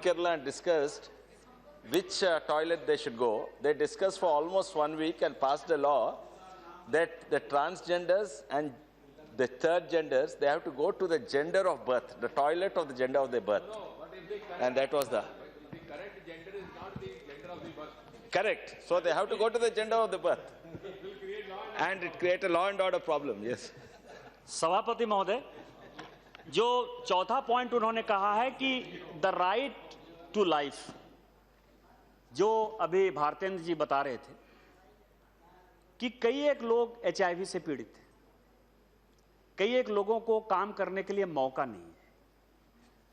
Kerala and discussed which toilet they should go. They discussed for almost 1 week and passed a law that the transgenders and the third genders, they have to go to the gender of birth, the toilet of the gender of their birth. And that was the correct gender is not the gender of the birth. correct. So they have to go to the gender of the birth. And it create a law and order problem. Yes. सभापति महोदय, जो चौथा point उन्होंने कहा है कि the right to life, जो अभी भारतेंद्र जी बता रहे थे कि कई एक लोग HIV से पीड़ित हैं, कई एक लोगों को काम करने के लिए मौका नहीं है।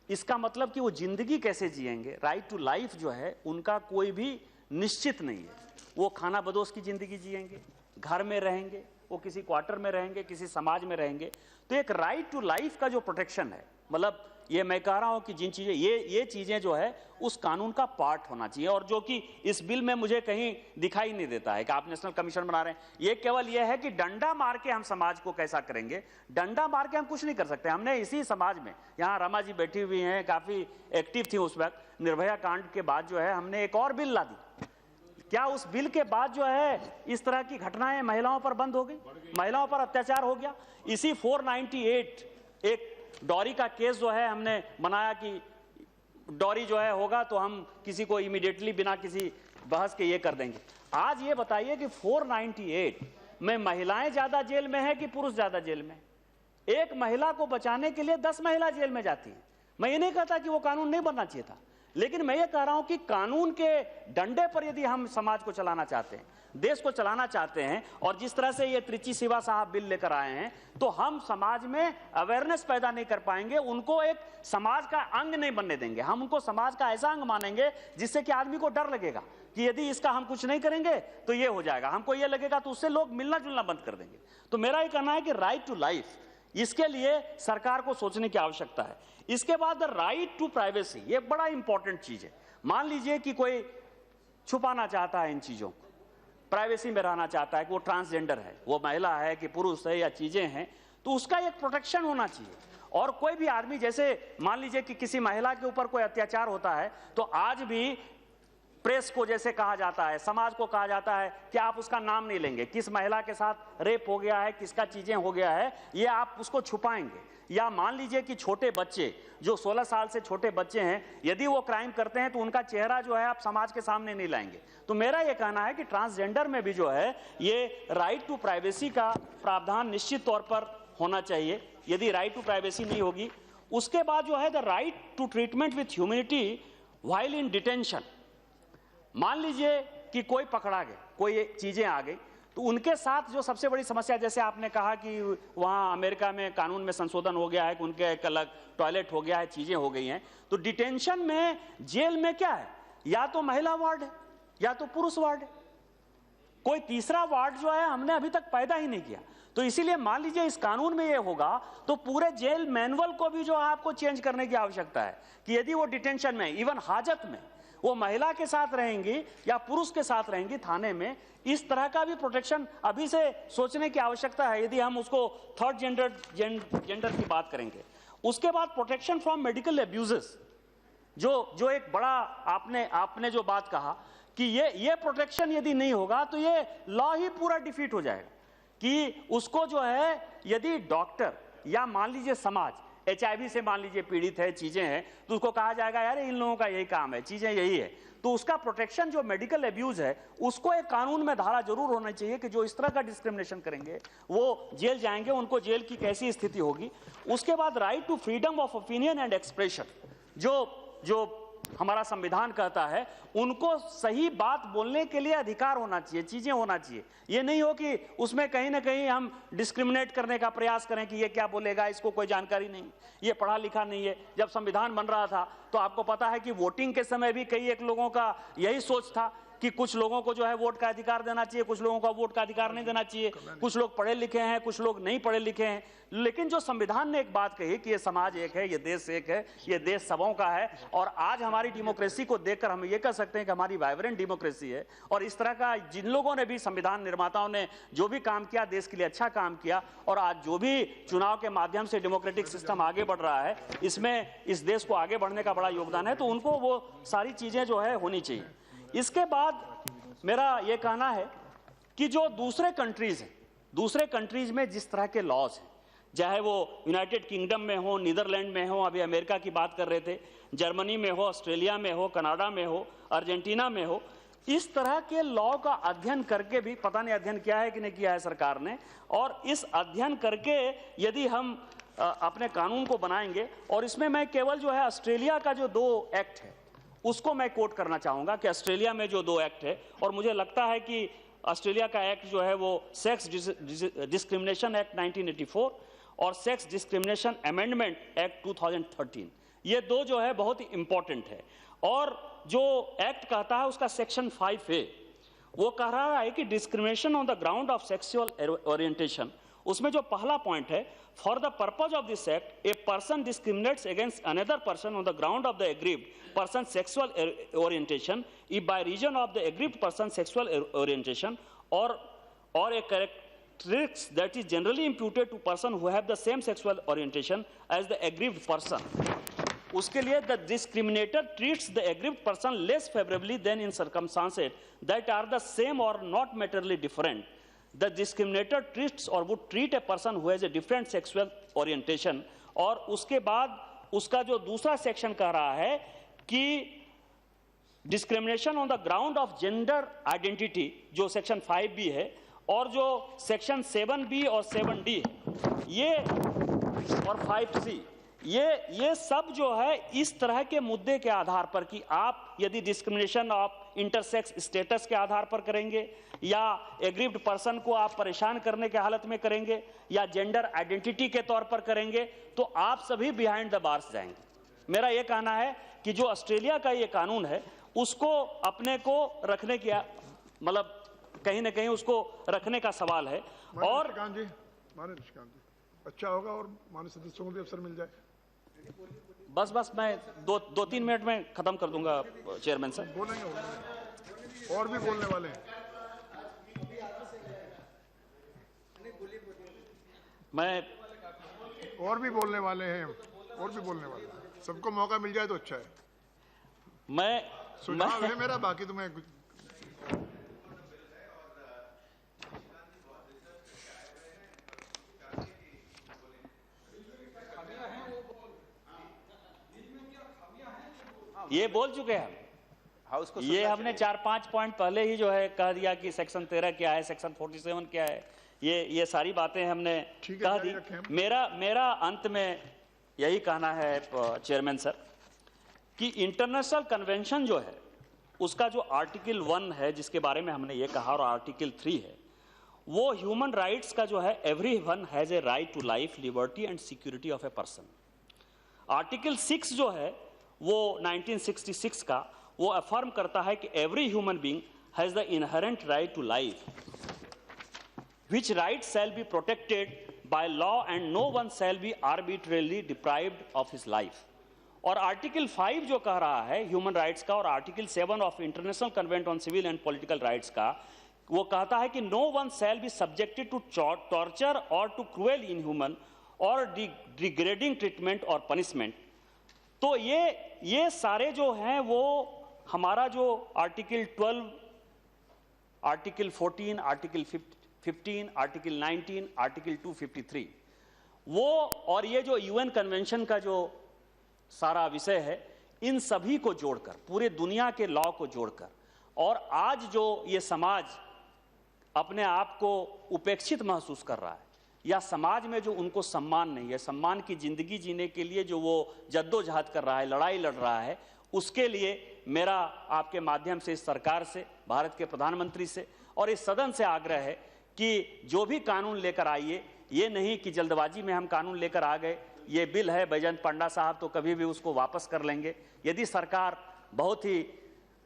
इसका मतलब कि वो जिंदगी कैसे जिएंगे? राइट टू लाइफ जो है उनका कोई भी निश्चित नहीं है। वो खाना बदोश की जिंदगी जिएंगे, घर में रहेंगे, वो किसी क्वार्टर में रहेंगे, किसी समाज में रहेंगे। तो एक राइट टू लाइफ का जो प्रोटेक्शन है, मतलब ये मैं कह रहा हूं कि जिन चीजें ये चीजें जो है उस कानून का पार्ट होना चाहिए, और जो कि इस बिल में मुझे कहीं दिखाई नहीं देता है कि आप नेशनल कमीशन बना रहे हैं। ये केवल ये है कि डंडा मार के हम समाज को कैसा करेंगे। डंडा मार के हम कुछ नहीं कर सकते। हमने इसी समाज में, यहाँ रमा जी बैठी हुई हैं, काफी एक्टिव थी उस वक्त, निर्भया कांड के बाद जो है हमने एक और बिल ला दी। क्या उस बिल के बाद जो है इस तरह की घटनाएं महिलाओं पर बंद हो गई? महिलाओं पर अत्याचार हो गया। इसी 498 एक डॉरी का केस जो है हमने बनाया कि डॉरी जो है होगा तो हम किसी को इमीडिएटली बिना किसी बहस के ये कर देंगे। आज ये बताइए कि 498 में महिलाएं ज्यादा जेल में है कि पुरुष ज्यादा जेल में? एक महिला को बचाने के लिए 10 महिला जेल में जाती है। मैं ये नहीं कहता कि वो कानून नहीं बनना चाहिए था, लेकिन मैं ये कह रहा हूं कि कानून के डंडे पर यदि हम समाज को चलाना चाहते हैं, देश को चलाना चाहते हैं, और जिस तरह से ये त्रिची सिवा साहब बिल लेकर आए हैं, तो हम समाज में अवेयरनेस पैदा नहीं कर पाएंगे, उनको एक समाज का अंग नहीं बनने देंगे। हम उनको समाज का ऐसा अंग मानेंगे जिससे कि आदमी को डर लगेगा कि यदि इसका हम कुछ नहीं करेंगे तो ये हो जाएगा, हमको ये लगेगा, तो उससे लोग मिलना जुलना बंद कर देंगे। तो मेरा ये कहना है कि राइट टू लाइफ, इसके लिए सरकार को सोचने की आवश्यकता है। इसके बाद राइट टू प्राइवेसी, ये बड़ा इंपॉर्टेंट चीज है। मान लीजिए कि कोई छुपाना चाहता है इन चीजों को, प्राइवेसी में रहना चाहता है कि वो ट्रांसजेंडर है, वो महिला है कि पुरुष है या चीजें हैं, तो उसका एक प्रोटेक्शन होना चाहिए। और कोई भी आदमी, जैसे मान लीजिए कि किसी महिला के ऊपर कोई अत्याचार होता है, तो आज भी प्रेस को जैसे कहा जाता है, समाज को कहा जाता है कि आप उसका नाम नहीं लेंगे, किस महिला के साथ रेप हो गया है, किसका चीजें हो गया है, ये आप उसको छुपाएंगे। या मान लीजिए कि छोटे बच्चे, जो 16 साल से छोटे बच्चे हैं, यदि वो क्राइम करते हैं तो उनका चेहरा जो है आप समाज के सामने नहीं लाएंगे। तो मेरा ये कहना है कि ट्रांसजेंडर में भी जो है ये राइट टू प्राइवेसी का प्रावधान निश्चित तौर पर होना चाहिए। यदि राइट टू प्राइवेसी नहीं होगी, उसके बाद जो है the right to treatment with humanity while in detention. मान लीजिए कि कोई पकड़ा गया, कोई चीजें आ गई, तो उनके साथ जो सबसे बड़ी समस्या, जैसे आपने कहा कि वहां अमेरिका में कानून में संशोधन हो गया है कि उनके एक अलग टॉयलेट हो गया है, चीजें हो गई हैं, तो डिटेंशन में, जेल में क्या है, या तो महिला वार्ड है या तो पुरुष वार्ड है। कोई तीसरा वार्ड जो है हमने अभी तक पैदा ही नहीं किया। तो इसीलिए मान लीजिए इस कानून में ये होगा तो पूरे जेल मैनुअल को भी जो है आपको चेंज करने की आवश्यकता है कि यदि वो डिटेंशन में, इवन हाजत में, वो महिला के साथ रहेंगी या पुरुष के साथ रहेंगी थाने में, इस तरह का भी प्रोटेक्शन अभी से सोचने की आवश्यकता है यदि हम उसको थर्ड जेंडर की बात करेंगे। उसके बाद प्रोटेक्शन फ्रॉम मेडिकल एब्यूजेस, जो एक बड़ा आपने जो बात कहा कि ये प्रोटेक्शन यदि नहीं होगा तो ये लॉ ही पूरा डिफीट हो जाएगा कि उसको जो है, यदि डॉक्टर या मान लीजिए समाज HIV से मान लीजिए पीड़ित है, चीजें हैं, तो उसको कहा जाएगा यार इन लोगों का यही काम है, चीजें यही है। तो उसका प्रोटेक्शन जो मेडिकल एब्यूज है, उसको एक कानून में धारा जरूर होना चाहिए कि जो इस तरह का डिस्क्रिमिनेशन करेंगे वो जेल जाएंगे, उनको जेल की कैसी स्थिति होगी। उसके बाद right to freedom of opinion and expression, जो हमारा संविधान कहता है, उनको सही बात बोलने के लिए अधिकार होना चाहिए, चीजें होना चाहिए। ये नहीं हो कि उसमें कहीं ना कहीं हम डिस्क्रिमिनेट करने का प्रयास करें कि ये क्या बोलेगा, इसको कोई जानकारी नहीं, ये पढ़ा लिखा नहीं है। जब संविधान बन रहा था तो आपको पता है कि वोटिंग के समय भी कई एक लोगों का यही सोच था कि कुछ लोगों को जो है वोट का अधिकार देना चाहिए, कुछ लोगों को वोट का अधिकार नहीं देना चाहिए, कुछ लोग पढ़े लिखे हैं, कुछ लोग नहीं पढ़े लिखे हैं। लेकिन जो संविधान ने एक बात कही कि ये समाज एक है, ये देश एक है, ये देश सबों का है, और आज हमारी डेमोक्रेसी को देखकर हम ये कह सकते हैं कि हमारी वाइब्रेंट डेमोक्रेसी है। और इस तरह का जिन लोगों ने भी, संविधान निर्माताओं ने जो भी काम किया, देश के लिए अच्छा काम किया, और आज जो भी चुनाव के माध्यम से डेमोक्रेटिक सिस्टम आगे बढ़ रहा है, इसमें इस देश को आगे बढ़ने का बड़ा योगदान है, तो उनको वो सारी चीजें जो है होनी चाहिए। इसके बाद मेरा ये कहना है कि जो दूसरे कंट्रीज हैं, दूसरे कंट्रीज में जिस तरह के लॉज हैं, चाहे वो यूनाइटेड किंगडम में हो, नीदरलैंड में हो, अभी अमेरिका की बात कर रहे थे, जर्मनी में हो, ऑस्ट्रेलिया में हो, कनाडा में हो, अर्जेंटीना में हो, इस तरह के लॉ का अध्ययन करके भी, पता नहीं अध्ययन किया है कि नहीं किया है सरकार ने, और इस अध्ययन करके यदि हम अपने कानून को बनाएंगे, और इसमें मैं केवल जो है ऑस्ट्रेलिया का जो 2 एक्ट है उसको मैं कोट करना चाहूंगा कि ऑस्ट्रेलिया में जो 2 एक्ट है, और मुझे लगता है कि ऑस्ट्रेलिया का एक्ट जो है वो सेक्स डिस्क्रिमिनेशन एक्ट 1984 और सेक्स डिस्क्रिमिनेशन अमेंडमेंट एक्ट 2013, ये 2 जो है बहुत ही इंपॉर्टेंट है। और जो एक्ट कहता है उसका सेक्शन 5A वो कह रहा है कि discrimination on the ground of sexual orientation, उसमें जो पहला पॉइंट है, for the purpose of this act a person discriminates against another person on the ground of the aggrieved person sexual orientation if by reason of the aggrieved person sexual orientation और a characteristics that is generally imputed to person who have the same sexual orientation as the aggrieved person. उसके लिए the discriminator treats the aggrieved person less favorably than in circumstances that are the same or not materially different. The discriminator treats or would treat a person who has a different sexual orientation. और उसके बाद उसका जो दूसरा section कह रहा है कि discrimination on the ground of gender identity, जो सेक्शन 5B है, और जो सेक्शन 7B और 7D है, ये और 5C, ये सब जो है इस तरह के मुद्दे के आधार पर कि आप यदि डिस्क्रिमिनेशन ऑफ इंटरसेक्स स्टेटस के आधार पर करेंगे, या एग्रीव्ड पर्सन को आप परेशान करने के हालत में करेंगे, या जेंडर आइडेंटिटी के तौर पर करेंगे, तो आप सभी बिहाइंड द बार्स जाएंगे। मेरा ये कहना है कि जो ऑस्ट्रेलिया का ये कानून है उसको अपने को रखने की, मतलब कहीं ना कहीं उसको रखने का सवाल है। और अच्छा होगा और माननीय सदस्यों को भी अवसर मिल जाए। बस मैं 2-3 मिनट में खत्म कर दूंगा चेयरमैन साहब। बोलेंगे और भी बोलने वाले हैं। मैं और भी बोलने वाले हैं, सबको मौका मिल जाए तो अच्छा है। मैं सुझाव है मेरा, बाकी तो मैं ये बोल चुके हैं हम, ये हमने 4-5 पॉइंट पहले ही जो है कह दिया कि सेक्शन 13 क्या है, सेक्शन 47 क्या है, ये सारी बातें हमने कह दी। मेरा अंत में यही कहना है चेयरमैन सर कि इंटरनेशनल कन्वेंशन जो है उसका जो आर्टिकल 1 है जिसके बारे में हमने ये कहा, और आर्टिकल 3 है, वो ह्यूमन राइट्स का जो है everyone has a right to life, liberty and security of a person. Article 6 जो है वो 1966 का, वो अफर्म करता है कि every human being has the inherent right to life, which right shall be protected by law and no one shall be arbitrarily deprived of his life. और article 5 जो कह रहा है ह्यूमन राइट्स का, और article 7 of international covenant on civil and political rights का, वो कहता है कि no one shall be subjected to torture और टू क्रूएल इनह्यूमन और डिग्रेडिंग ट्रीटमेंट और पनिशमेंट। तो ये सारे जो हैं वो हमारा जो article 12, article 14, article 15, article 19, article 253, वो और ये जो यूएन कन्वेंशन का जो सारा विषय है, इन सभी को जोड़कर, पूरे दुनिया के लॉ को जोड़कर, और आज जो ये समाज अपने आप को उपेक्षित महसूस कर रहा है, या समाज में जो उनको सम्मान नहीं है, सम्मान की जिंदगी जीने के लिए जो वो जद्दोजहद कर रहा है, लड़ाई लड़ रहा है, उसके लिए मेरा आपके माध्यम से इस सरकार से, भारत के प्रधानमंत्री से और इस सदन से आग्रह है कि जो भी कानून लेकर आइए, ये नहीं कि जल्दबाजी में हम कानून लेकर आ गए, ये बिल है बैजयंत पंडा साहब तो कभी भी उसको वापस कर लेंगे। यदि सरकार बहुत ही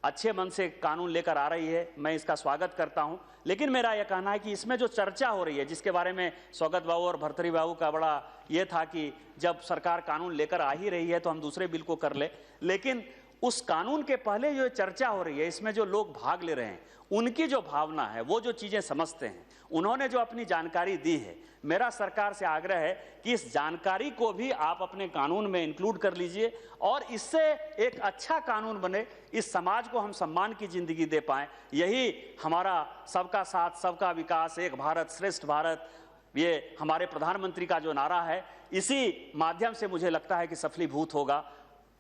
अच्छे मन से कानून लेकर आ रही है, मैं इसका स्वागत करता हूं, लेकिन मेरा यह कहना है कि इसमें जो चर्चा हो रही है, जिसके बारे में स्वागत बाबू और भर्तरी बाबू का बड़ा ये था कि जब सरकार कानून लेकर आ ही रही है तो हम दूसरे बिल को कर ले, लेकिन उस कानून के पहले जो चर्चा हो रही है, इसमें जो लोग भाग ले रहे हैं, उनकी जो भावना है, वो जो चीजें समझते हैं, उन्होंने जो अपनी जानकारी दी है, मेरा सरकार से आग्रह है कि इस जानकारी को भी आप अपने कानून में इंक्लूड कर लीजिए और इससे एक अच्छा कानून बने, इस समाज को हम सम्मान की जिंदगी दे पाएं। यही हमारा सबका साथ, सबका विकास, एक भारत श्रेष्ठ भारत, ये हमारे प्रधानमंत्री का जो नारा है, इसी माध्यम से मुझे लगता है कि सफलीभूत होगा।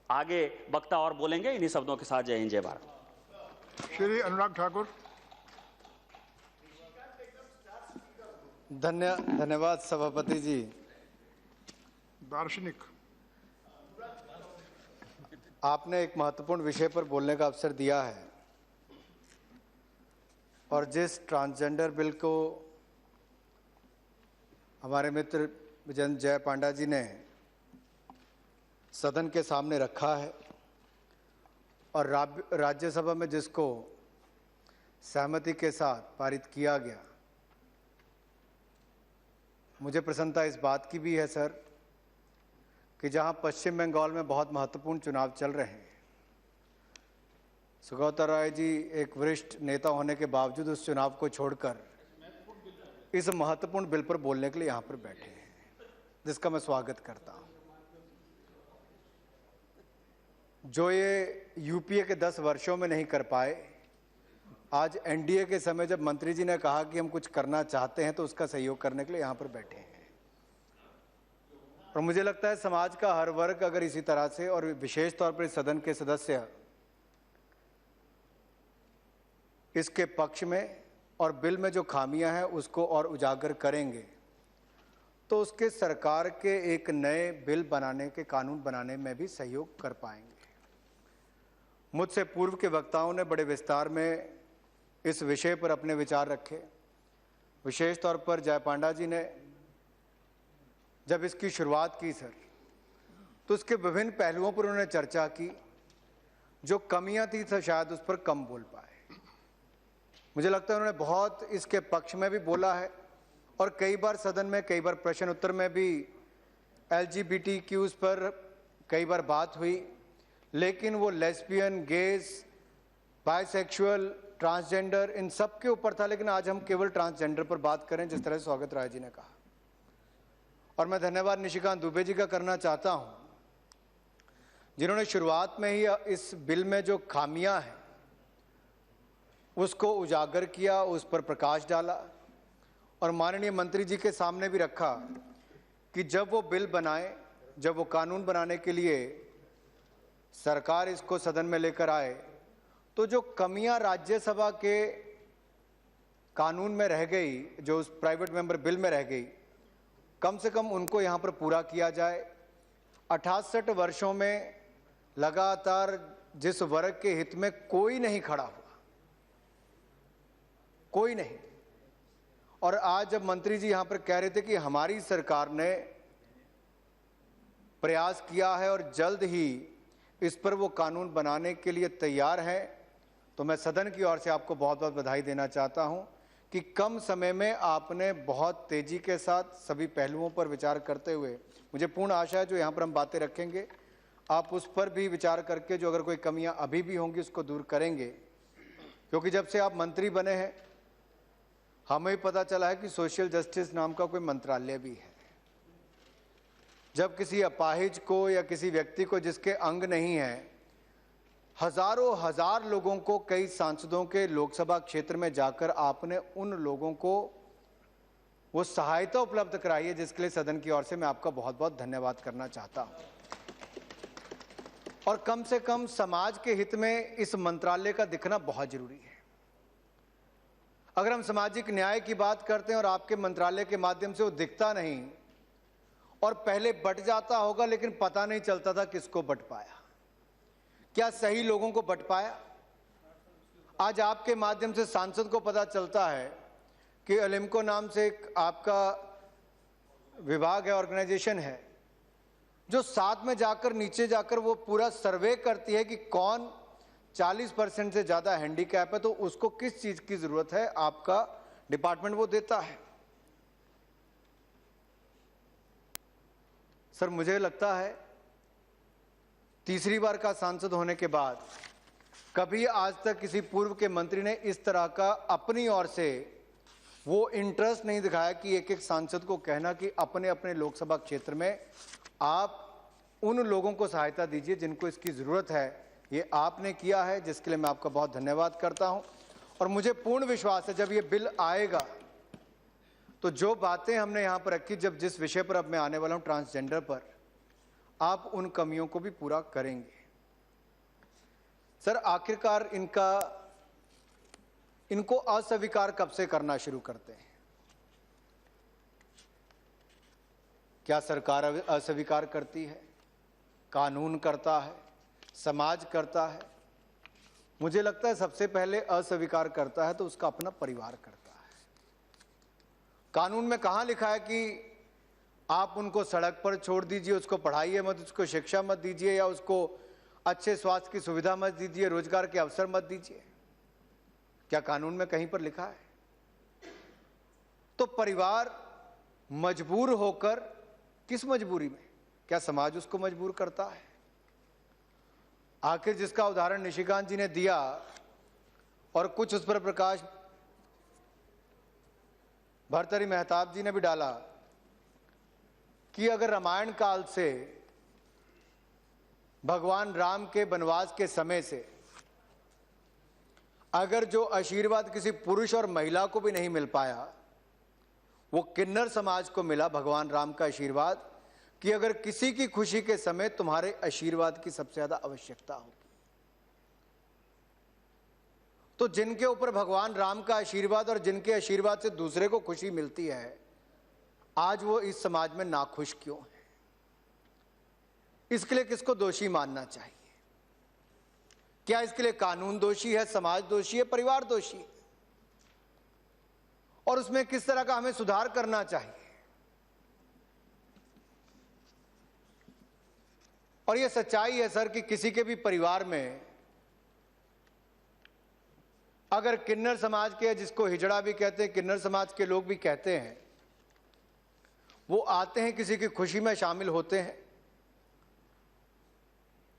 आगे वक्ता और बोलेंगे। इन्हीं शब्दों के साथ जय हिंद, जय भारत। श्री अनुराग ठाकुर। धन्यवाद सभापति जी। दार्शनिक, आपने एक महत्वपूर्ण विषय पर बोलने का अवसर दिया है और जिस ट्रांसजेंडर बिल को हमारे मित्र विजय जय पांडा जी ने सदन के सामने रखा है और राज्यसभा में जिसको सहमति के साथ पारित किया गया, मुझे प्रसन्नता इस बात की भी है सर कि जहां पश्चिम बंगाल में बहुत महत्वपूर्ण चुनाव चल रहे हैं, सुगौता राय जी एक वरिष्ठ नेता होने के बावजूद उस चुनाव को छोड़कर इस महत्वपूर्ण बिल पर बोलने के लिए यहां पर बैठे हैं, जिसका मैं स्वागत करता हूं। जो ये यूपीए के 10 वर्षों में नहीं कर पाए, आज एनडीए के समय जब मंत्री जी ने कहा कि हम कुछ करना चाहते हैं तो उसका सहयोग करने के लिए यहां पर बैठे हैं। और मुझे लगता है समाज का हर वर्ग अगर इसी तरह से, और विशेष तौर पर इस सदन के सदस्य इसके पक्ष में और बिल में जो खामियां हैं उसको और उजागर करेंगे, तो उसके सरकार के एक नए बिल बनाने के, कानून बनाने में भी सहयोग कर पाएंगे। मुझसे पूर्व के वक्ताओं ने बड़े विस्तार में इस विषय पर अपने विचार रखे। विशेष तौर पर जय पांडा जी ने जब इसकी शुरुआत की सर, तो उसके विभिन्न पहलुओं पर उन्होंने चर्चा की। जो कमियां थी तो शायद उस पर कम बोल पाए। मुझे लगता है उन्होंने बहुत इसके पक्ष में भी बोला है और कई बार सदन में, कई बार प्रश्न उत्तर में भी LGBTQ पर कई बार बात हुई, लेकिन वो लेस्बियन, गेज, बाइसेक्सुअल, ट्रांसजेंडर, इन सब के ऊपर था। लेकिन आज हम केवल ट्रांसजेंडर पर बात करें, जिस तरह स्वागत राय जी ने कहा। और मैं धन्यवाद निशिकांत दुबे जी का करना चाहता हूं, जिन्होंने शुरुआत में ही इस बिल में जो खामियां हैं उसको उजागर किया, उस पर प्रकाश डाला और माननीय मंत्री जी के सामने भी रखा कि जब वो बिल बनाए, जब वो कानून बनाने के लिए सरकार इसको सदन में लेकर आए, तो जो कमियां राज्यसभा के कानून में रह गई, जो उस प्राइवेट मेंबर बिल में रह गई, कम से कम उनको यहां पर पूरा किया जाए। 68 वर्षों में लगातार जिस वर्ग के हित में कोई नहीं खड़ा हुआ, कोई नहीं, और आज जब मंत्री जी यहां पर कह रहे थे कि हमारी सरकार ने प्रयास किया है और जल्द ही इस पर वो कानून बनाने के लिए तैयार है, तो मैं सदन की ओर से आपको बहुत बहुत बधाई देना चाहता हूं कि कम समय में आपने बहुत तेजी के साथ सभी पहलुओं पर विचार करते हुए, मुझे पूर्ण आशा है जो यहां पर हम बातें रखेंगे आप उस पर भी विचार करके जो अगर कोई कमियां अभी भी होंगी उसको दूर करेंगे। क्योंकि जब से आप मंत्री बने हैं हमें पता चला है कि सोशल जस्टिस नाम का कोई मंत्रालय भी है। जब किसी अपाहिज को या किसी व्यक्ति को जिसके अंग नहीं है, हजारों हजार लोगों को, कई सांसदों के लोकसभा क्षेत्र में जाकर आपने उन लोगों को वो सहायता उपलब्ध कराई है, जिसके लिए सदन की ओर से मैं आपका बहुत बहुत धन्यवाद करना चाहता हूं। और कम से कम समाज के हित में इस मंत्रालय का दिखना बहुत जरूरी है। अगर हम सामाजिक न्याय की बात करते हैं और आपके मंत्रालय के माध्यम से वो दिखता नहीं, और पहले बट जाता होगा लेकिन पता नहीं चलता था किसको बट पाया, क्या सही लोगों को बट पाया। आज आपके माध्यम से सांसद को पता चलता है कि एलिम्को नाम से एक आपका विभाग है, ऑर्गेनाइजेशन है, जो साथ में जाकर नीचे जाकर वो पूरा सर्वे करती है कि कौन 40% से ज्यादा हैंडीकैप है, तो उसको किस चीज की जरूरत है, आपका डिपार्टमेंट वो देता है। सर मुझे लगता है तीसरी बार का सांसद होने के बाद कभी आज तक किसी पूर्व के मंत्री ने इस तरह का अपनी ओर से वो इंटरेस्ट नहीं दिखाया कि एक एक सांसद को कहना कि अपने अपने लोकसभा क्षेत्र में आप उन लोगों को सहायता दीजिए जिनको इसकी जरूरत है। ये आपने किया है, जिसके लिए मैं आपका बहुत धन्यवाद करता हूं। और मुझे पूर्ण विश्वास है जब ये बिल आएगा तो जो बातें हमने यहां पर रखी, जब जिस विषय पर अब मैं आने वाला हूं ट्रांसजेंडर पर, आप उन कमियों को भी पूरा करेंगे। सर, आखिरकार इनको अस्वीकार कब से करना शुरू करते हैं? क्या सरकार अस्वीकार करती है? कानून करता है? समाज करता है? मुझे लगता है सबसे पहले अस्वीकार करता है तो उसका अपना परिवार करता है। कानून में कहां लिखा है कि आप उनको सड़क पर छोड़ दीजिए, उसको पढ़ाइए मत, उसको शिक्षा मत दीजिए, या उसको अच्छे स्वास्थ्य की सुविधा मत दीजिए, रोजगार के अवसर मत दीजिए? क्या कानून में कहीं पर लिखा है? तो परिवार मजबूर होकर, किस मजबूरी में? क्या समाज उसको मजबूर करता है? आखिर जिसका उदाहरण निशिकांत जी ने दिया और कुछ उस पर प्रकाश भर्तृहरि मेहताब जी ने भी डाला कि अगर रामायण काल से, भगवान राम के वनवास के समय से अगर जो आशीर्वाद किसी पुरुष और महिला को भी नहीं मिल पाया, वो किन्नर समाज को मिला भगवान राम का आशीर्वाद कि अगर किसी की खुशी के समय तुम्हारे आशीर्वाद की सबसे ज्यादा आवश्यकता होगी, तो जिनके ऊपर भगवान राम का आशीर्वाद और जिनके आशीर्वाद से दूसरे को खुशी मिलती है, आज वो इस समाज में नाखुश क्यों है? इसके लिए किसको दोषी मानना चाहिए? क्या इसके लिए कानून दोषी है, समाज दोषी है, परिवार दोषी है? और उसमें किस तरह का हमें सुधार करना चाहिए? और यह सच्चाई है सर कि किसी के भी परिवार में अगर किन्नर समाज के, जिसको हिजड़ा भी कहते हैं, किन्नर समाज के लोग भी कहते हैं, वो आते हैं, किसी की खुशी में शामिल होते हैं,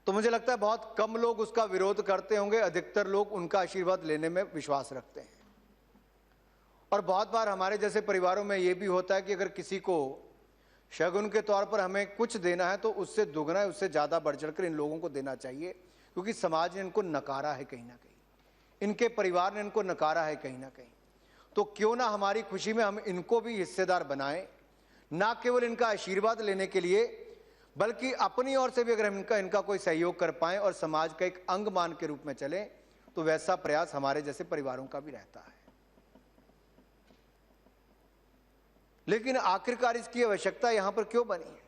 तो मुझे लगता है बहुत कम लोग उसका विरोध करते होंगे। अधिकतर लोग उनका आशीर्वाद लेने में विश्वास रखते हैं। और बहुत बार हमारे जैसे परिवारों में यह भी होता है कि अगर किसी को शगुन के तौर पर हमें कुछ देना है तो उससे दुगना है, उससे ज्यादा बढ़ चढ़कर इन लोगों को देना चाहिए, क्योंकि समाज ने इनको नकारा है कहीं ना कहीं, इनके परिवार ने इनको नकारा है कहीं ना कहीं। तो क्यों ना हमारी खुशी में हम इनको भी हिस्सेदार बनाएं, ना केवल इनका आशीर्वाद लेने के लिए, बल्कि अपनी ओर से भी अगर हम इनका कोई सहयोग कर पाएं और समाज का एक अंग मान के रूप में चले, तो वैसा प्रयास हमारे जैसे परिवारों का भी रहता है। लेकिन आखिरकार इसकी आवश्यकता यहां पर क्यों बनी?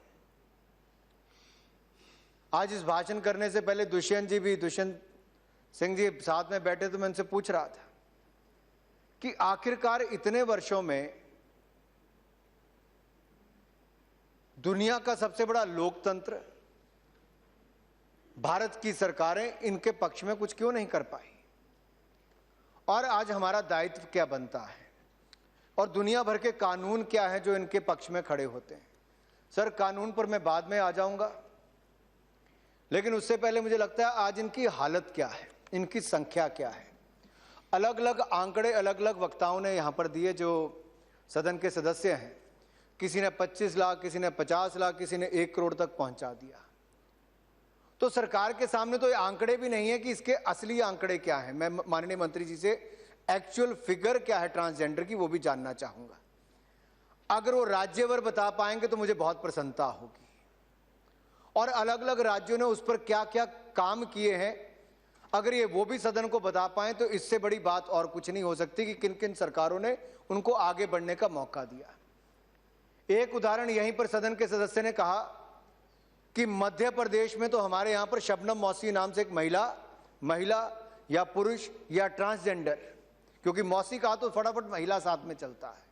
आज इस भाषण करने से पहले दुष्यंत सिंह जी साथ में बैठे, तो मैं उनसे पूछ रहा था कि आखिरकार इतने वर्षों में दुनिया का सबसे बड़ा लोकतंत्र, भारत की सरकारें इनके पक्ष में कुछ क्यों नहीं कर पाई? और आज हमारा दायित्व क्या बनता है? और दुनिया भर के कानून क्या है जो इनके पक्ष में खड़े होते हैं? सर, कानून पर मैं बाद में आ जाऊंगा, लेकिन उससे पहले मुझे लगता है आज इनकी हालत क्या है, इनकी संख्या क्या है। अलग अलग आंकड़े अलग अलग वक्ताओं ने यहां पर दिए, जो सदन के सदस्य हैं। किसी ने 25 लाख, किसी ने 50 लाख, किसी ने 1 करोड़ तक पहुंचा दिया। तो सरकार के सामने तो ये आंकड़े भी नहीं है कि इसके असली आंकड़े क्या है। मैं माननीय मंत्री जी से एक्चुअल फिगर क्या है ट्रांसजेंडर की, वो भी जानना चाहूंगा। अगर वो राज्यवार बता पाएंगे तो मुझे बहुत प्रसन्नता होगी। और अलग अलग राज्यों ने उस पर क्या क्या काम किए हैं, अगर ये वो भी सदन को बता पाएं तो इससे बड़ी बात और कुछ नहीं हो सकती कि किन किन सरकारों ने उनको आगे बढ़ने का मौका दिया। एक उदाहरण यहीं पर सदन के सदस्य ने कहा कि मध्य प्रदेश में तो हमारे यहां पर शबनम मौसी नाम से एक महिला या पुरुष या ट्रांसजेंडर, क्योंकि मौसी कहा तो फटाफट महिला साथ में चलता है,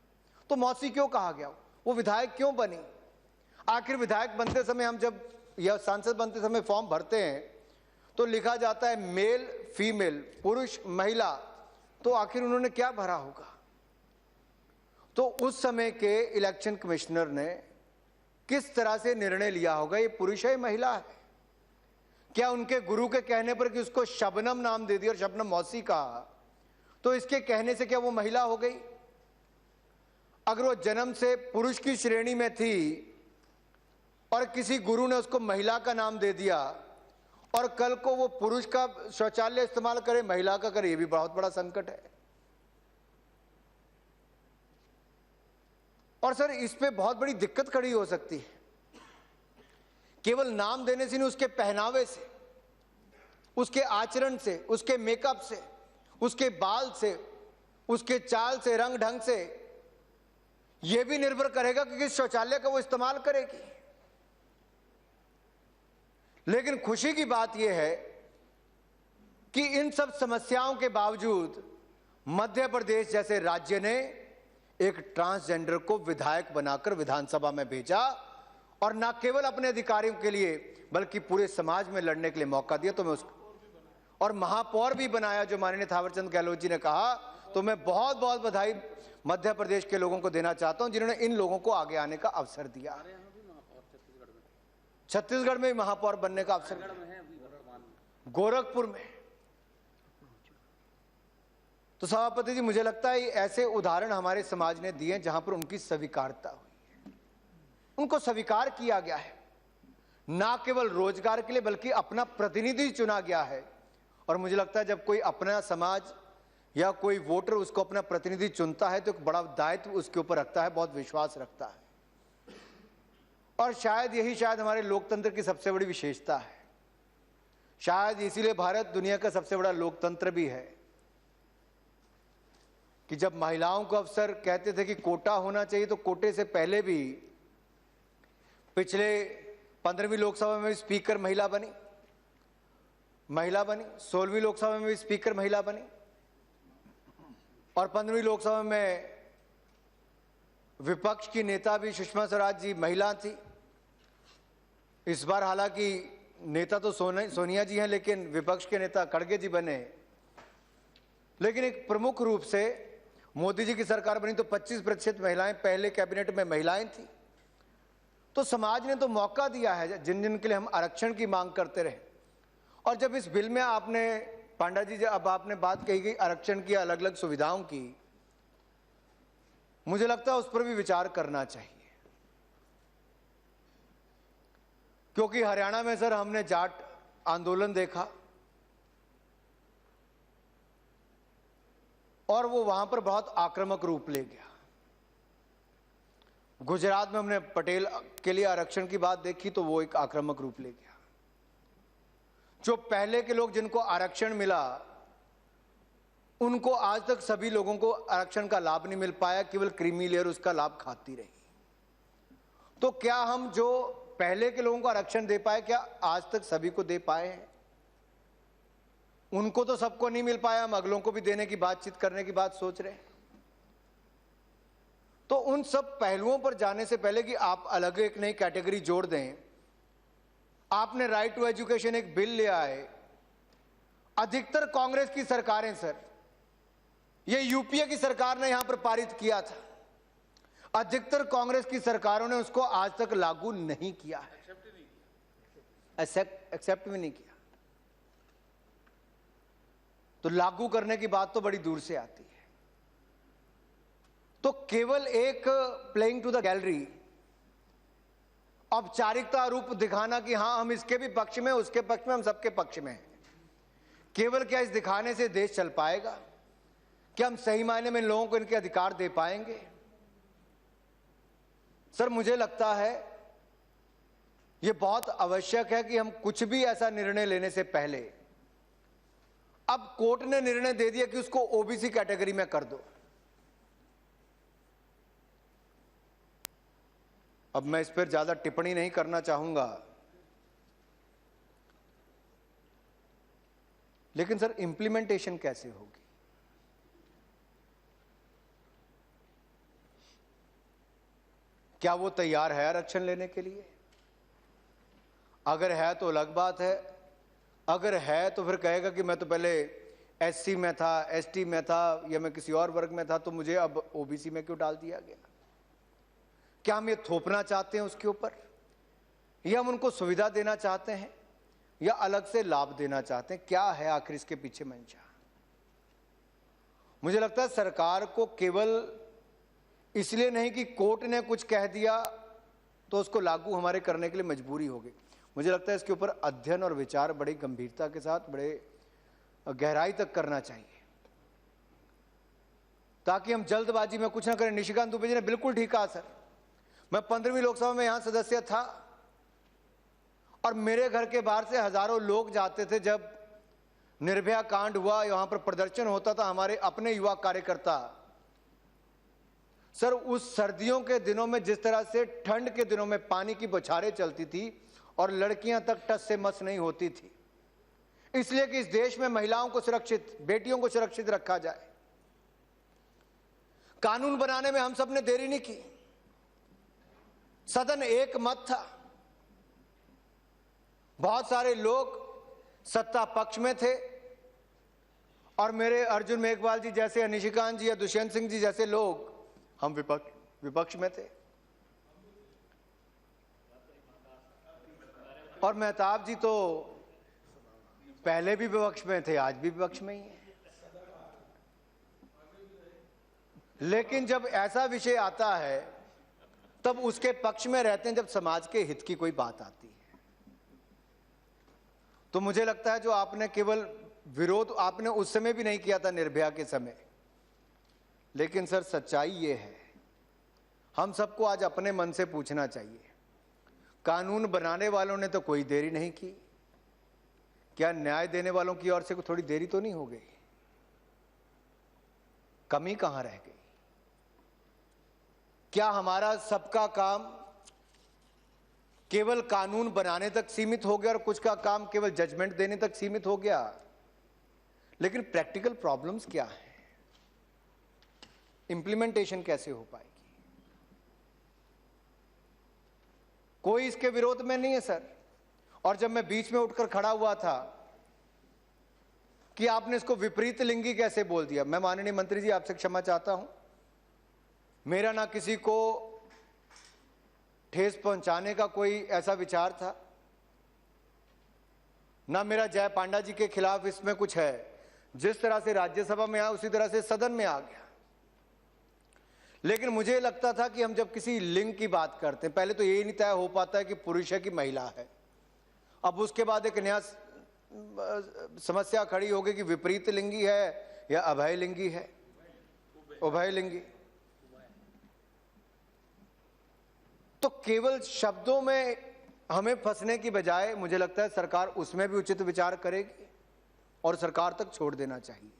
तो मौसी क्यों कहा गया? वो विधायक क्यों बनी? आखिर विधायक बनते समय हम जब या सांसद बनते समय फॉर्म भरते हैं तो लिखा जाता है मेल फीमेल, पुरुष महिला, तो आखिर उन्होंने क्या भरा होगा? तो उस समय के इलेक्शन कमिश्नर ने किस तरह से निर्णय लिया होगा ये पुरुष है महिला है? क्या उनके गुरु के कहने पर कि उसको शबनम नाम दे दिया और शबनम मौसी कहा, तो इसके कहने से क्या वो महिला हो गई? अगर वो जन्म से पुरुष की श्रेणी में थी और किसी गुरु ने उसको महिला का नाम दे दिया और कल को वो पुरुष का शौचालय इस्तेमाल करे, महिला का करे, ये भी बहुत बड़ा संकट है। और सर इस पे बहुत बड़ी दिक्कत खड़ी हो सकती है। केवल नाम देने से नहीं, उसके पहनावे से, उसके आचरण से, उसके मेकअप से, उसके बाल से, उसके चाल से, रंग ढंग से यह भी निर्भर करेगा कि किस शौचालय का वो इस्तेमाल करेगी। लेकिन खुशी की बात यह है कि इन सब समस्याओं के बावजूद मध्य प्रदेश जैसे राज्य ने एक ट्रांसजेंडर को विधायक बनाकर विधानसभा में भेजा और न केवल अपने अधिकारियों के लिए बल्कि पूरे समाज में लड़ने के लिए मौका दिया। तो मैं उसको और महापौर भी बनाया, जो माननीय थावरचंद गहलोत जी ने कहा। तो मैं बहुत बहुत बधाई मध्य प्रदेश के लोगों को देना चाहता हूं जिन्होंने इन लोगों को आगे आने का अवसर दिया। छत्तीसगढ़ में भी महापौर बनने का अवसर दिया, गोरखपुर में। तो सभापति जी, मुझे लगता है ऐसे उदाहरण हमारे समाज ने दिए जहां पर उनकी स्वीकारता हुई है, उनको स्वीकार किया गया है, ना केवल रोजगार के लिए बल्कि अपना प्रतिनिधि चुना गया है। और मुझे लगता है जब कोई अपना समाज या कोई वोटर उसको अपना प्रतिनिधि चुनता है तो एक बड़ा दायित्व उसके ऊपर रखता है, बहुत विश्वास रखता है। और शायद हमारे लोकतंत्र की सबसे बड़ी विशेषता है। शायद इसीलिए भारत दुनिया का सबसे बड़ा लोकतंत्र भी है कि जब महिलाओं को अवसर कहते थे कि कोटा होना चाहिए, तो कोटे से पहले भी पिछले 15वीं लोकसभा में भी स्पीकर महिला बनी, 16वीं लोकसभा में भी स्पीकर महिला बनी और 15वीं लोकसभा में विपक्ष की नेता भी सुषमा स्वराज जी महिला थी। इस बार हालांकि नेता तो सोनिया जी हैं, लेकिन विपक्ष के नेता खड़गे जी बने। लेकिन एक प्रमुख रूप से मोदी जी की सरकार बनी तो 25% महिलाएं पहले कैबिनेट में महिलाएं थी। तो समाज ने तो मौका दिया है जिन जिन के लिए हम आरक्षण की मांग करते रहे। और जब इस बिल में आपने पांडा जी, अब आपने बात कही गई आरक्षण की, अलग अलग सुविधाओं की, मुझे लगता है उस पर भी विचार करना चाहिए। क्योंकि हरियाणा में सर हमने जाट आंदोलन देखा और वो वहां पर बहुत आक्रामक रूप ले गया। गुजरात में हमने पटेल के लिए आरक्षण की बात देखी तो वो एक आक्रामक रूप ले गया। जो पहले के लोग जिनको आरक्षण मिला उनको आज तक सभी लोगों को आरक्षण का लाभ नहीं मिल पाया, केवल क्रीमी लेयर उसका लाभ खाती रही। तो क्या हम जो पहले के लोगों को आरक्षण दे पाए, क्या आज तक सभी को दे पाए हैं? उनको तो सबको नहीं मिल पाया, हम अगलों को भी देने की बातचीत करने की बात सोच रहे हैं। तो उन सब पहलुओं पर जाने से पहले कि आप अलग एक नई कैटेगरी जोड़ दें, आपने राइट टू एजुकेशन एक बिल ले आए। अधिकतर कांग्रेस की सरकारें सर, ये यूपीए की सरकार ने यहां पर पारित किया था, अधिकतर कांग्रेस की सरकारों ने उसको आज तक लागू नहीं किया है, एक्सेप्ट भी नहीं किया। तो लागू करने की बात तो बड़ी दूर से आती है। तो केवल एक प्लेइंग टू द गैलरी, औपचारिकता रूप दिखाना कि हां हम इसके भी पक्ष में, उसके पक्ष में, हम सबके पक्ष में हैं, केवल क्या इस दिखाने से देश चल पाएगा? क्या हम सही मायने में लोगों को इनके अधिकार दे पाएंगे? सर मुझे लगता है यह बहुत आवश्यक है कि हम कुछ भी ऐसा निर्णय लेने से पहले, अब कोर्ट ने निर्णय दे दिया कि उसको ओबीसी कैटेगरी में कर दो। अब मैं इस पर ज्यादा टिप्पणी नहीं करना चाहूंगा, लेकिन सर इंप्लीमेंटेशन कैसे होगी? क्या वो तैयार है आरक्षण लेने के लिए? अगर है तो अलग बात है, अगर है तो फिर कहेगा कि मैं तो पहले एससी में था, एसटी में था, या मैं किसी और वर्ग में था, तो मुझे अब ओबीसी में क्यों डाल दिया गया? क्या हम ये थोपना चाहते हैं उसके ऊपर, या हम उनको सुविधा देना चाहते हैं? या अलग से लाभ देना चाहते हैं? क्या है आखिर इसके पीछे मंशा? मुझे लगता है सरकार को केवल इसलिए नहीं कि कोर्ट ने कुछ कह दिया तो उसको लागू हमारे करने के लिए मजबूरी होगी। मुझे लगता है इसके ऊपर अध्ययन और विचार बड़ी गंभीरता के साथ, बड़े गहराई तक करना चाहिए, ताकि हम जल्दबाजी में कुछ ना करें। निशिकांत दुबे जी ने बिल्कुल ठीक कहा सर। मैं 15वीं लोकसभा में यहां सदस्य था और मेरे घर के बाहर से हजारों लोग जाते थे। जब निर्भया कांड हुआ, यहां पर प्रदर्शन होता था, हमारे अपने युवा कार्यकर्ता सर, उस सर्दियों के दिनों में जिस तरह से ठंड के दिनों में पानी की बौछारें चलती थी और लड़कियां तक टस से मस नहीं होती थी, इसलिए कि इस देश में महिलाओं को सुरक्षित, बेटियों को सुरक्षित रखा जाए। कानून बनाने में हम सब ने देरी नहीं की। सदन एक मत था। बहुत सारे लोग सत्ता पक्ष में थे और मेरे अर्जुन मेघवाल जी जैसे, निशिकांत जी या दुष्यंत सिंह जी जैसे लोग, हम विपक्ष में थे। और मेहताब जी तो पहले भी विपक्ष में थे, आज भी विपक्ष में ही है। लेकिन जब ऐसा विषय आता है तब उसके पक्ष में रहते हैं, जब समाज के हित की कोई बात आती है। तो मुझे लगता है जो आपने केवल विरोध आपने उस समय भी नहीं किया था, निर्भया के समय। लेकिन सर सच्चाई ये है, हम सबको आज अपने मन से पूछना चाहिए, कानून बनाने वालों ने तो कोई देरी नहीं की, क्या न्याय देने वालों की ओर से थोड़ी देरी तो नहीं हो गई? कमी कहां रह गई? क्या हमारा सबका काम केवल कानून बनाने तक सीमित हो गया और कुछ का काम केवल जजमेंट देने तक सीमित हो गया? लेकिन प्रैक्टिकल प्रॉब्लम्स क्या है? इंप्लीमेंटेशन कैसे हो पाएगी? कोई इसके विरोध में नहीं है सर। और जब मैं बीच में उठकर खड़ा हुआ था कि आपने इसको विपरीत लिंगी कैसे बोल दिया, मैं माननीय मंत्री जी आपसे क्षमा चाहता हूं। मेरा ना किसी को ठेस पहुंचाने का कोई ऐसा विचार था, ना मेरा जय पांडा जी के खिलाफ इसमें कुछ है। जिस तरह से राज्यसभा में आया उसी तरह से सदन में आ गया। लेकिन मुझे लगता था कि हम जब किसी लिंग की बात करते हैं, पहले तो यही नहीं तय हो पाता है कि पुरुष है कि महिला है। अब उसके बाद एक नया समस्या खड़ी होगी कि विपरीत लिंगी है या अभय लिंगी है, उभय लिंगी। तो केवल शब्दों में हमें फंसने की बजाय मुझे लगता है सरकार उसमें भी उचित विचार करेगी और सरकार तक छोड़ देना चाहिए।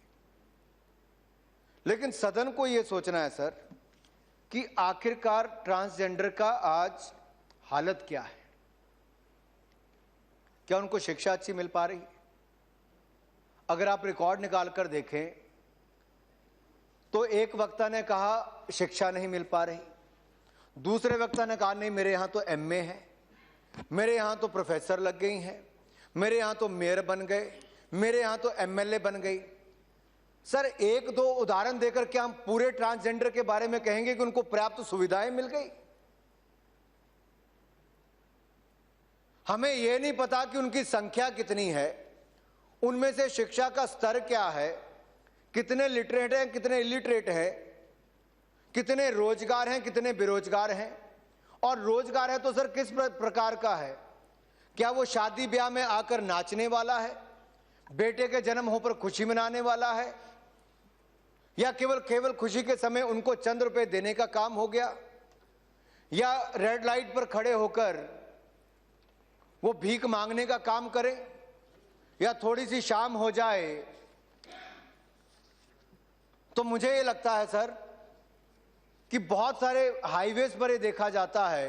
लेकिन सदन को यह सोचना है सर कि आखिरकार ट्रांसजेंडर का आज हालत क्या है? क्या उनको शिक्षा अच्छी मिल पा रही है? अगर आप रिकॉर्ड निकाल कर देखें तो एक वक्ता ने कहा शिक्षा नहीं मिल पा रही, दूसरे वक्ता ने कहा नहीं मेरे यहां तो एमए है, मेरे यहां तो प्रोफेसर लग गई हैं, मेरे यहां तो मेयर बन गए, मेरे यहां तो एमएलए बन गई। सर एक दो उदाहरण देकर क्या हम पूरे ट्रांसजेंडर के बारे में कहेंगे कि उनको पर्याप्त सुविधाएं मिल गई? हमें यह नहीं पता कि उनकी संख्या कितनी है, उनमें से शिक्षा का स्तर क्या है, कितने लिटरेट हैं, कितने इलिटरेट हैं, कितने रोजगार हैं, कितने बेरोजगार हैं। और रोजगार है तो सर किस प्रकार का है? क्या वो शादी ब्याह में आकर नाचने वाला है, बेटे के जन्म हो पर खुशी मनाने वाला है, या केवल खुशी के समय उनको चंद रुपए देने का काम हो गया, या रेड लाइट पर खड़े होकर वो भीख मांगने का काम करे, या थोड़ी सी शाम हो जाए। तो मुझे ये लगता है सर कि बहुत सारे हाईवेज पर ये देखा जाता है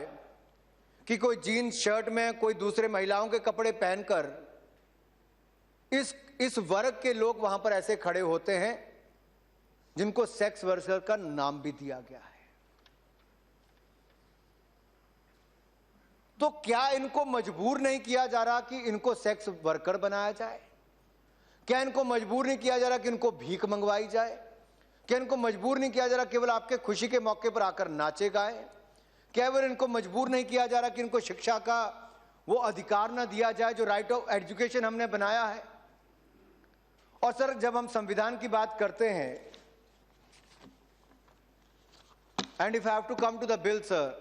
कि कोई जीन्स शर्ट में, कोई दूसरे महिलाओं के कपड़े पहनकर इस वर्ग के लोग वहां पर ऐसे खड़े होते हैं जिनको सेक्स वर्कर का नाम भी दिया गया है। तो क्या इनको मजबूर नहीं किया जा रहा कि इनको सेक्स वर्कर बनाया जाए? क्या इनको मजबूर नहीं किया जा रहा कि इनको भीख मंगवाई जाए? क्या इनको मजबूर नहीं किया जा रहा केवल आपके खुशी के मौके पर आकर नाचे गाएं? क्या इनको मजबूर नहीं किया जा रहा कि इनको शिक्षा का वो अधिकार ना दिया जाए जो राइट ऑफ एजुकेशन हमने बनाया है। और सर, जब हम संविधान की बात करते हैं, and if I have to come to the bill, sir,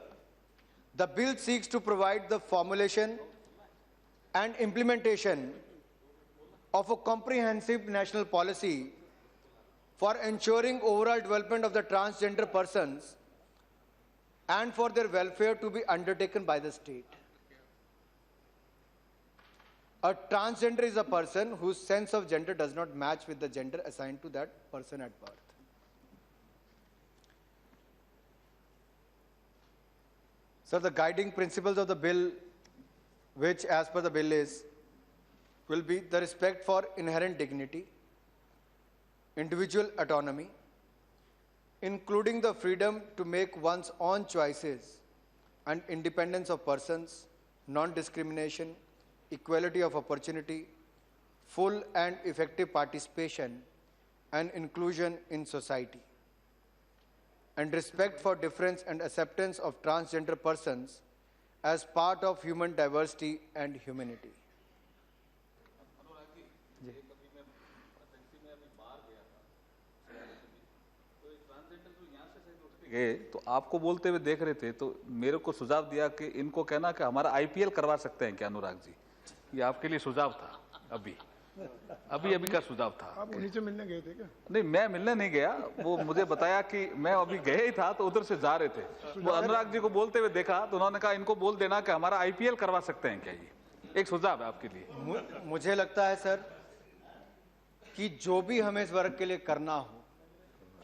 the bill seeks to provide the formulation and implementation of a comprehensive national policy for ensuring overall development of the transgender persons and for their welfare to be undertaken by the state. A transgender is a person whose sense of gender does not match with the gender assigned to that person at birth. So the guiding principles of the bill, which as per the bill will be the respect for inherent dignity, individual autonomy, including the freedom to make one's own choices and independence of persons, non-discrimination, equality of opportunity, full and effective participation and inclusion in society, and respect for difference and acceptance of transgender persons as part of human diversity and humanity. गए तो आपको बोलते हुए देख रहे थे, तो मेरे को सुझाव दिया कि इनको कहना कि हमारा आईपीएल करवा सकते हैं क्या अनुराग जी। ये आपके लिए सुझाव था, अभी का सुझाव था। आप उन्हीं से मिलने गए थे क्या? नहीं, मैं मिलने नहीं गया, वो मुझे बताया कि मैं अभी गया ही था तो उधर से जा रहे थे, वो अनुराग जी को बोलते हुए देखा तो उन्होंने कहा इनको बोल देना कि हमारा आईपीएल करवा सकते हैं क्या। ये एक सुझाव है आपके लिए। मुझे लगता है सर कि जो भी हमें इस वर्ग के लिए करना हो,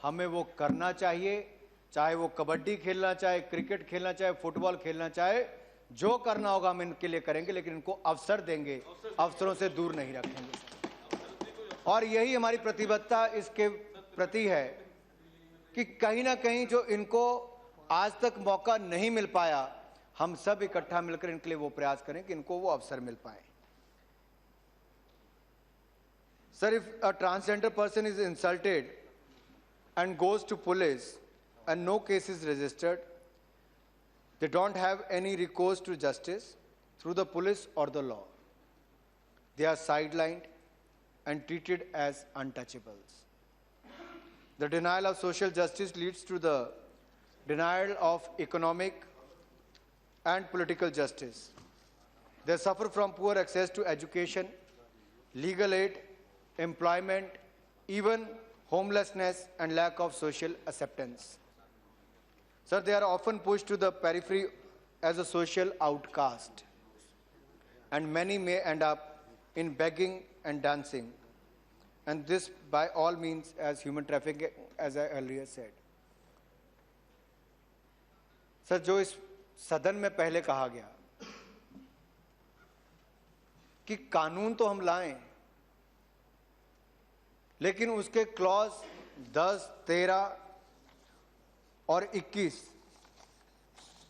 हमें वो करना चाहिए, चाहे वो कबड्डी खेलना, चाहे क्रिकेट खेलना, चाहे फुटबॉल खेलना, चाहे जो करना होगा हम इनके लिए करेंगे, लेकिन इनको अवसर देंगे, अवसरों से दूर नहीं रखेंगे। और यही हमारी प्रतिबद्धता इसके प्रति है कि कहीं ना कहीं जो इनको आज तक मौका नहीं मिल पाया, हम सब इकट्ठा मिलकर इनके लिए वो प्रयास करें कि इनको वो अवसर मिल पाए। Sir, if a transgender person is insulted and goes to police and no case is registered, they don't have any recourse to justice through the police or the law. They are sidelined and treated as untouchables. The denial of social justice leads to the denial of economic and political justice. They suffer from poor access to education, legal aid, employment, even homelessness and lack of social acceptance. Sir, they are often pushed to the periphery as a social outcast, and many may end up in begging and dancing, and this by all means as human trafficking, as I earlier said. Sir, जो इस सदन में पहले कहा गया कि कानून तो हम लाएं, लेकिन उसके क्लॉज 10, 13 और 21,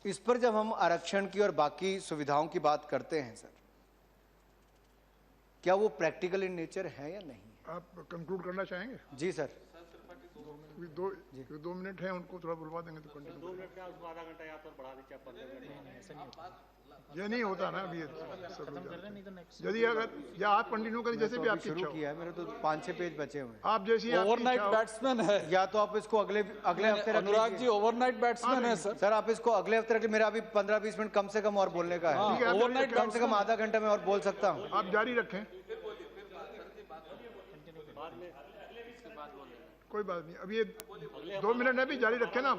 इस पर जब हम आरक्षण की और बाकी सुविधाओं की बात करते हैं सर, क्या वो प्रैक्टिकल इन नेचर है या नहीं? आप कंक्लूड करना चाहेंगे? जी सर। 2 मिनट हैं, उनको थोड़ा बुलवा देंगे तो कंटिन्यू। 2 मिनट का उसको आधा घंटा या तो बढ़ा दीजिए, 15 मिनट। ये नहीं होता ना अभी, यदि अगर या आप कंटिन्यू करें जैसे भी आपकी शुरू किया है, मेरे तो 5-6 पेज बचे हुए हैं। आप जैसी ओवरनाइट बैट्समैन है, या तो आप इसको अगले हफ्ते रख अनुराग जी ओवरनाइट बैट्समैन है सर। सर, आप इसको अगले हफ्ते रख, मेरा अभी 15-20 मिनट कम से कम और बोलने का है। ओवरनाइट कम से कम आधा घंटा में और बोल सकता हूँ। आप जारी रखें, कोई बात नहीं। अभी ये 2 मिनट है, भी जारी रखें ना।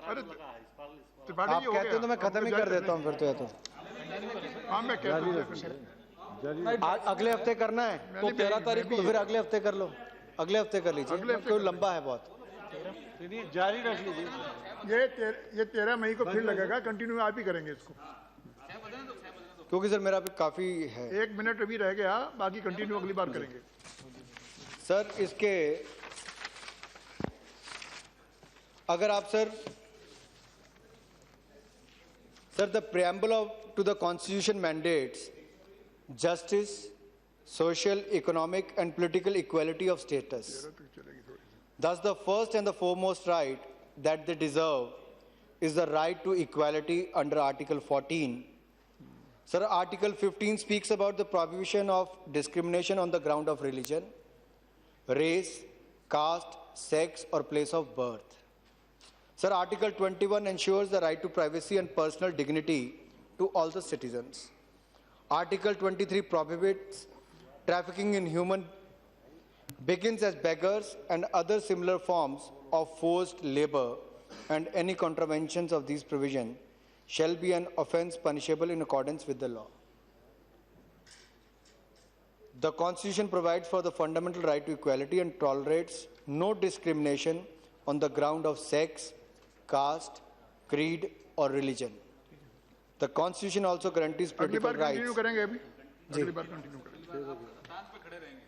अरे त्रिपाठी आप जी हो कहते गया, हो तो मैं खत्म ही कर देता हूँ फिर तो। या तो हाँ, मैं कहता हूँ अगले हफ्ते करना है तो 13 तारीख को, तो फिर अगले हफ्ते कर लो, अगले हफ्ते कर लीजिए, क्योंकि लंबा है बहुत। जारी रख लीजिए। ये 13 मई को फिर लगेगा, कंटिन्यू आप ही करेंगे इसको, क्योंकि सर मेरा अभी काफी है। 1 मिनट अभी रह गया, बाकी कंटिन्यू अगली बार करेंगे। सर, इसके अगर आप sir the preamble to the Constitution mandates justice, social, economic, and political equality of status. Thus, the first and the foremost right that they deserve is the right to equality under Article 14. Sir, Article 15 speaks about the prohibition of discrimination on the ground of religion, race, caste, sex, or place of birth. Sir, Article 21 ensures the right to privacy and personal dignity to all the citizens. Article 23 prohibits trafficking in human beings as beggars and other similar forms of forced labor, and any contraventions of these provisions shall be an offence punishable in accordance with the law. The Constitution provides for the fundamental right to equality and tolerates no discrimination on the ground of sex, caste, creed, or religion. The Constitution also guarantees अगली political बार rights. Continue करेंगे अभी अगली बार continue करेंगे